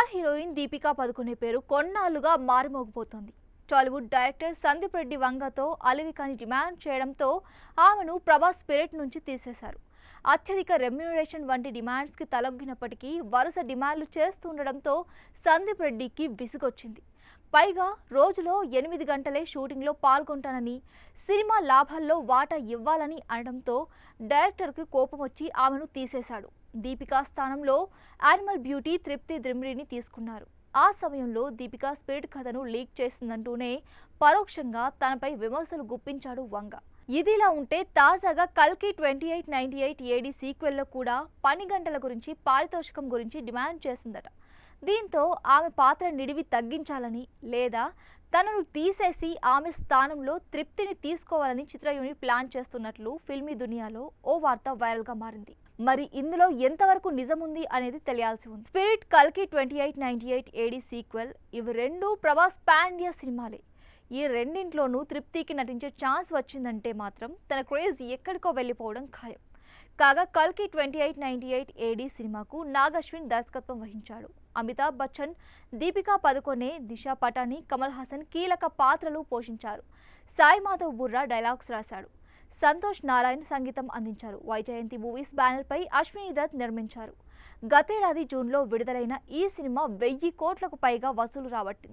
Star heroine Deepika Padukone పేరు కొన్నాళ్లుగా మారుమోగిపోతోంది. Tollywood director Sandeep Reddy వంగతో అలవికాని demand చేయడంతో ఆమెను ప్రభాస్ స్పిరిట్ నుంచి తీసేశారు. అత్యధిక రెమ్యూనరేషన్ వంటి డిమాండ్స్కి తలొగ్గినప్పటికీ వరుస డిమాండ్లు చేస్తుండడంతో సందీప్ రెడ్డికి విసుగొచ్చింది. పైగా రోజులో 8 గంటలే షూటింగ్లో పాల్గొంటానని, సినిమా లాభాల్లో వాటా ఇవ్వాలని అనడంతో డైరెక్టర్కి కోపం వచ్చి ఆమెను తీసేశాడు. దీపికా స్థానంలో యానిమల్ బ్యూటీ తృప్తి దిమ్రిని తీసుకున్నారు. ఆ సమయంలో దీపికా స్పిరిట్ కథను లీక్ చేసిందంటూనే పరోక్షంగా తనపై విమర్శలు గుప్పించాడు వంగ. ఇదిలా ఉంటే తాజాగా కల్కి 2898 ఏడి సీక్వెల్లో కూడా పని గంటల గురించి, పారితోషికం గురించి డిమాండ్ చేసిందట. దీంతో ఆమె పాత్ర నిడివి తగ్గించాలని లేదా తనను తీసేసి ఆమె స్థానంలో తృప్తిని తీసుకోవాలని చిత్ర యూనిట్ ప్లాన్ చేస్తున్నట్లు ఫిల్మీ దునియాలో ఓ వార్త వైరల్గా మారింది. మరి ఇందులో ఎంతవరకు నిజముంది అనేది తెలియాల్సి ఉంది. స్పిరిట్, కల్కి 2898 ఏడి సీక్వెల్ ఇవి రెండు ప్రభాస్ పాన్ ఇండియా సినిమాలే. ఈ రెండింట్లోనూ తృప్తికి నటించే ఛాన్స్ వచ్చిందంటే మాత్రం తన క్రేజ్ ఎక్కడికో వెళ్ళిపోవడం ఖాయం. కాగా కల్కి 2898 ఏడి సినిమాకు నాగ్ అశ్విన్ దర్శకత్వం వహించాడు. అమితాబ్ బచ్చన్, దీపికా పదుకొనే, దిశా పటాని, కమల్ హాసన్ కీలక పాత్రలు పోషించారు. సాయి మాధవ్ బుర్రా డైలాగ్స్ రాశాడు. సంతోష్ నారాయణ్ సంగీతం అందించారు. వైజయంతి మూవీస్ బ్యానర్పై అశ్విని దత్ నిర్మించారు. గతేడాది జూన్లో విడుదలైన ఈ సినిమా 1000 కోట్లకు పైగా వసూలు రాబట్టింది.